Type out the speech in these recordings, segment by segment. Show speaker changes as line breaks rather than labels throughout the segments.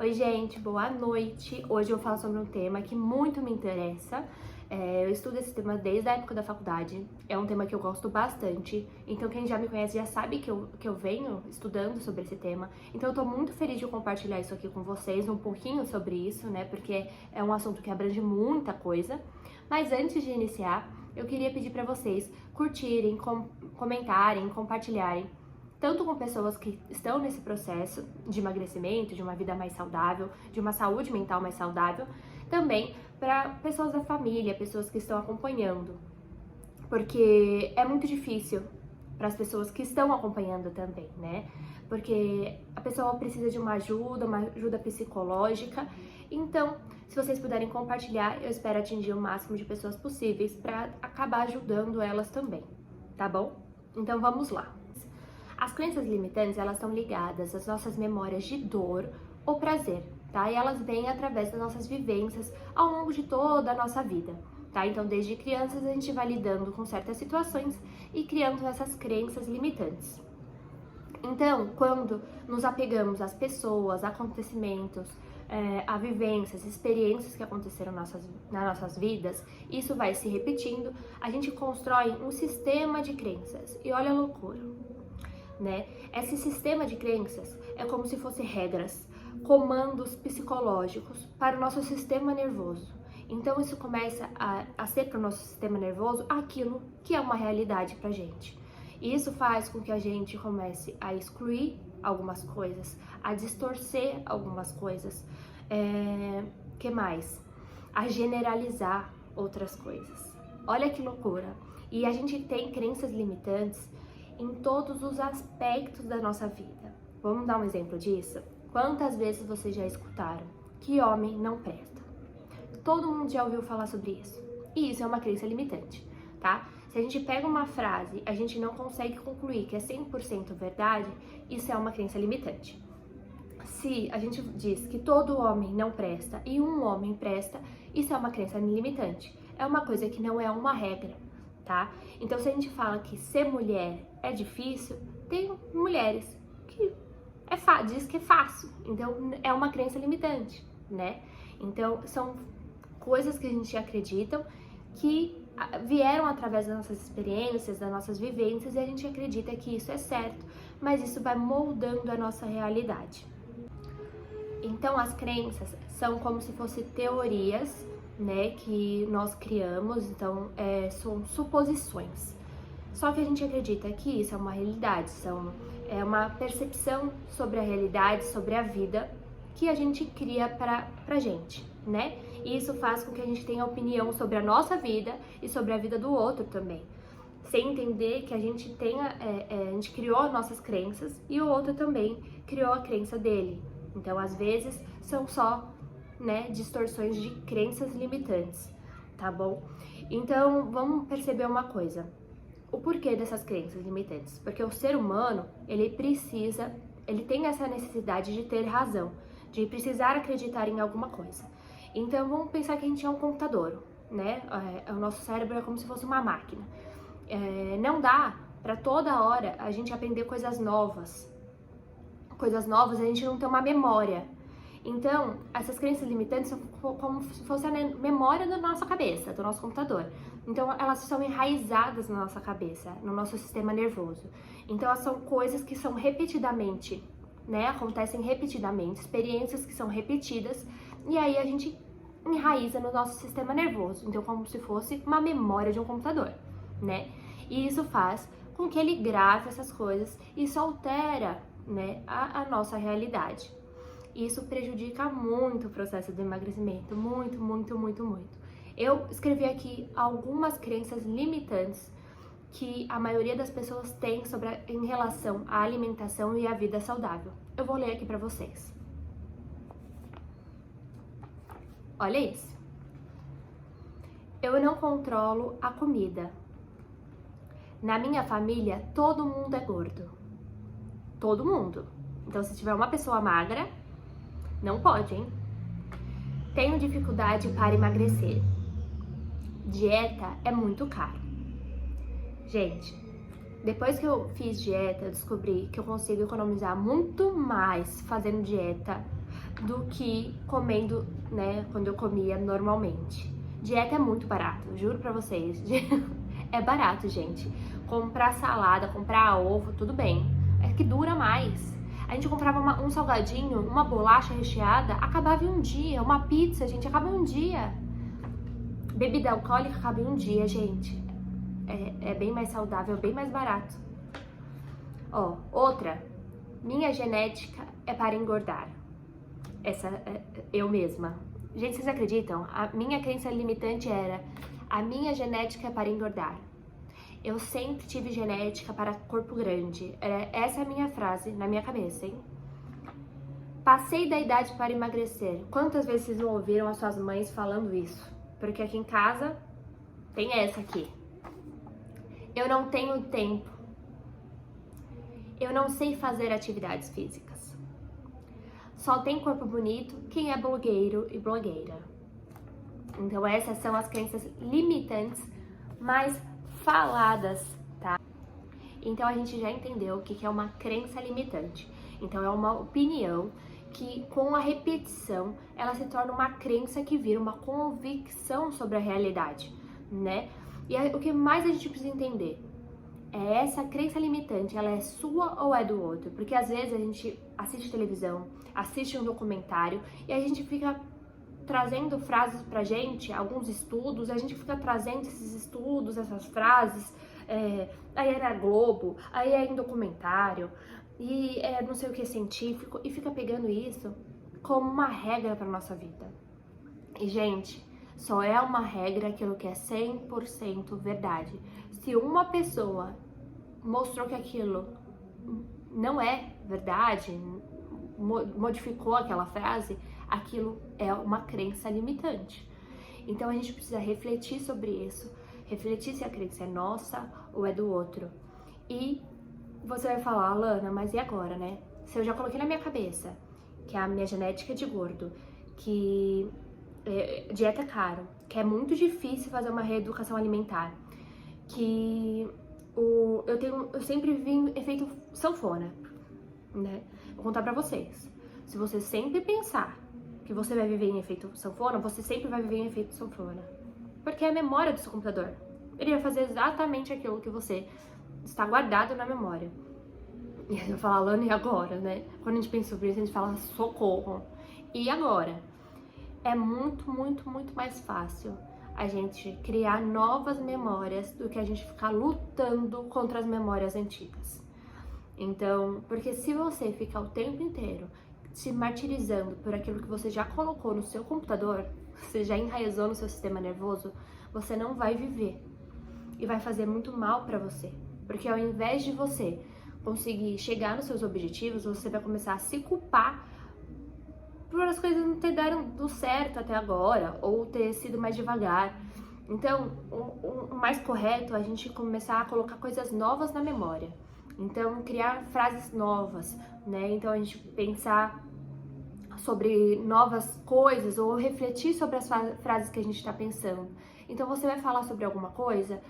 Oi, gente, boa noite. Hoje eu falo sobre um tema que muito me interessa. Eu estudo esse tema desde a época da faculdade. É um tema que eu gosto bastante. Então, quem já me conhece já sabe que eu venho estudando sobre esse tema. Então, eu tô muito feliz de compartilhar isso aqui com vocês, um pouquinho sobre isso, né? Porque é um assunto que abrange muita coisa. Mas antes de iniciar, eu queria pedir para vocês curtirem, comentarem, compartilharem, tanto com pessoas que estão nesse processo de emagrecimento, de uma vida mais saudável, de uma saúde mental mais saudável, também para pessoas da família, pessoas que estão acompanhando, porque é muito difícil para as pessoas que estão acompanhando também, né? Porque a pessoa precisa de uma ajuda psicológica. Então, se vocês puderem compartilhar, eu espero atingir o máximo de pessoas possíveis para acabar ajudando elas também, tá bom? Então vamos lá. As crenças limitantes, elas estão ligadas às nossas memórias de dor ou prazer, tá? E elas vêm através das nossas vivências ao longo de toda a nossa vida, tá? Então, desde crianças, a gente vai lidando com certas situações e criando essas crenças limitantes. Então, quando nos apegamos às pessoas, acontecimentos, a vivências, experiências que aconteceram nas nossas vidas, isso vai se repetindo, a gente constrói um sistema de crenças. E olha a loucura, né? Esse sistema de crenças é como se fossem regras, comandos psicológicos para o nosso sistema nervoso. Então isso começa a ser para o nosso sistema nervoso aquilo que é uma realidade para a gente. E isso faz com que a gente comece a excluir algumas coisas, a distorcer algumas coisas, que mais? A generalizar outras coisas. Olha que loucura! E a gente tem crenças limitantes em todos os aspectos da nossa vida. Vamos dar um exemplo disso? Quantas vezes vocês já escutaram que homem não presta? Todo mundo já ouviu falar sobre isso. E isso é uma crença limitante, tá? Se a gente pega uma frase, a gente não consegue concluir que é 100% verdade, isso é uma crença limitante. Se a gente diz que todo homem não presta e um homem presta, isso é uma crença limitante. É uma coisa que não é uma regra, tá? Então, se a gente fala que ser mulher é difícil, tem mulheres que diz que é fácil. Então, é uma crença limitante, né? Então, são coisas que a gente acredita que vieram através das nossas experiências, das nossas vivências, e a gente acredita que isso é certo, mas isso vai moldando a nossa realidade. Então, as crenças são como se fossem teorias, né, que nós criamos, então são suposições. Só que a gente acredita que isso é uma realidade, é uma percepção sobre a realidade, sobre a vida, que a gente cria pra gente, né? E isso faz com que a gente tenha opinião sobre a nossa vida e sobre a vida do outro também. Sem entender que a gente a gente criou nossas crenças e o outro também criou a crença dele. Então, às vezes, são só, né, distorções de crenças limitantes, tá bom? Então, vamos perceber uma coisa. O porquê dessas crenças limitantes? Porque o ser humano, ele tem essa necessidade de ter razão, de precisar acreditar em alguma coisa. Então, vamos pensar que a gente é um computador, né? O nosso cérebro é como se fosse uma máquina. Não dá para toda hora a gente aprender coisas novas. Coisas novas, a gente não tem uma memória. Então, essas crenças limitantes são como se fosse a memória da nossa cabeça, do nosso computador. Então, elas são enraizadas na nossa cabeça, no nosso sistema nervoso. Então, elas são coisas que são repetidamente, né? Acontecem repetidamente, experiências que são repetidas, e aí a gente enraiza no nosso sistema nervoso. Então, como se fosse uma memória de um computador, né? E isso faz com que ele grave essas coisas, e isso altera, né, a nossa realidade. Isso prejudica muito o processo do emagrecimento, muito, muito, muito, muito. Eu escrevi aqui algumas crenças limitantes que a maioria das pessoas tem em relação à alimentação e à vida saudável. Eu vou ler aqui para vocês. Olha isso. Eu não controlo a comida. Na minha família, todo mundo é gordo. Todo mundo. Então, se tiver uma pessoa magra, não pode, hein? Tenho dificuldade para emagrecer. Dieta é muito caro. Gente, Depois que eu fiz dieta, eu descobri que eu consigo economizar muito mais fazendo dieta do que comendo, né, quando eu comia normalmente. Dieta é muito barato, juro pra vocês. É barato, gente. Comprar salada, comprar ovo, tudo bem. É que dura mais. A gente comprava um salgadinho, uma bolacha recheada, acabava em um dia. Uma pizza, gente, acaba em um dia. Bebida alcoólica acaba em um dia, gente. É bem mais saudável, bem mais barato. Ó, outra. Minha genética é para engordar. Essa é eu mesma. Gente, vocês acreditam? A minha crença limitante era: a minha genética é para engordar. Eu sempre tive genética para corpo grande. Essa é a minha frase na minha cabeça, hein? Passei da idade para emagrecer. Quantas vezes vocês não ouviram as suas mães falando isso? Porque aqui em casa tem essa aqui. Eu não tenho tempo. Eu não sei fazer atividades físicas. Só tem corpo bonito quem é blogueiro e blogueira. Então essas são as crenças limitantes mais faladas, tá? Então a gente já entendeu o que é uma crença limitante. Então é uma opinião que com a repetição ela se torna uma crença que vira uma convicção sobre a realidade, né? E o que mais a gente precisa entender é essa crença limitante, ela é sua ou é do outro? Porque às vezes a gente assiste televisão, assiste um documentário e a gente fica trazendo frases pra gente, alguns estudos, a gente fica trazendo esses estudos, essas frases, aí é na Globo, aí é em documentário, e é não sei o que científico, e fica pegando isso como uma regra pra nossa vida. E, gente, só é uma regra aquilo que é 100% verdade. Se uma pessoa mostrou que aquilo não é verdade, modificou aquela frase, aquilo é uma crença limitante. Então a gente precisa refletir sobre isso, refletir se a crença é nossa ou é do outro. E você vai falar: Alana, mas e agora, né? Se eu já coloquei na minha cabeça que a minha genética é de gordo, que dieta é caro, que é muito difícil fazer uma reeducação alimentar, que eu sempre vivi em efeito sanfona, né? Vou contar pra vocês. Se você sempre pensar que você vai viver em efeito sanfona, você sempre vai viver em efeito sanfona. Porque é a memória do seu computador. Ele vai fazer exatamente aquilo que você está guardado na memória. E eu falo: Alana, e agora, né? Quando a gente pensa sobre isso, a gente fala: socorro. E agora? É muito, muito, muito mais fácil a gente criar novas memórias do que a gente ficar lutando contra as memórias antigas. Então, porque se você ficar o tempo inteiro se martirizando por aquilo que você já colocou no seu computador, você já enraizou no seu sistema nervoso, você não vai viver. E vai fazer muito mal pra você. Porque ao invés de você conseguir chegar nos seus objetivos, você vai começar a se culpar por as coisas não ter dado certo até agora, ou ter sido mais devagar. Então, o mais correto é a gente começar a colocar coisas novas na memória. Então, criar frases novas, né? Então, a gente pensar sobre novas coisas ou refletir sobre as frases que a gente está pensando. Então, você vai falar sobre alguma coisa,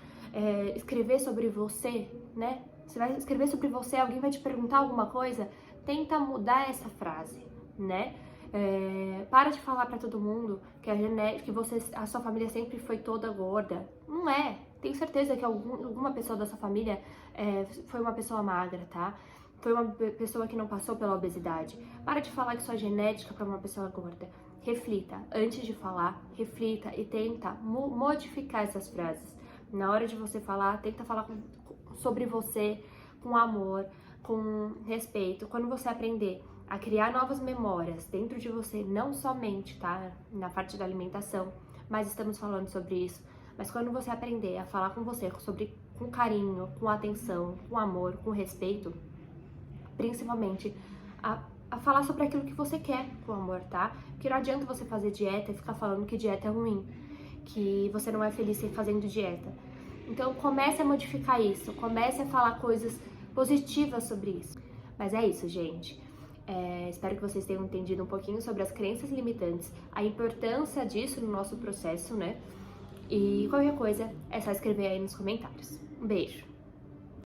escrever sobre você, né? Você vai escrever sobre você, alguém vai te perguntar alguma coisa, tenta mudar essa frase, né? Para de falar pra todo mundo que a sua família sempre foi toda gorda. Não é. Tenho certeza que alguma pessoa da sua família foi uma pessoa magra, tá? Foi uma pessoa que não passou pela obesidade. Para de falar que sua genética para uma pessoa gorda. Reflita. Antes de falar, reflita e tenta modificar essas frases. Na hora de você falar, tenta falar sobre você com amor, com respeito. Quando você aprender a criar novas memórias dentro de você, não somente, tá, na parte da alimentação, mas estamos falando sobre isso, mas quando você aprender a falar com você com carinho, com atenção, com amor, com respeito, principalmente a falar sobre aquilo que você quer com amor, tá? Porque não adianta você fazer dieta e ficar falando que dieta é ruim, que você não é feliz fazendo dieta. Então comece a modificar isso, comece a falar coisas positivas sobre isso. Mas é isso, gente. Espero que vocês tenham entendido um pouquinho sobre as crenças limitantes, a importância disso no nosso processo, né? E qualquer coisa é só escrever aí nos comentários. Um beijo!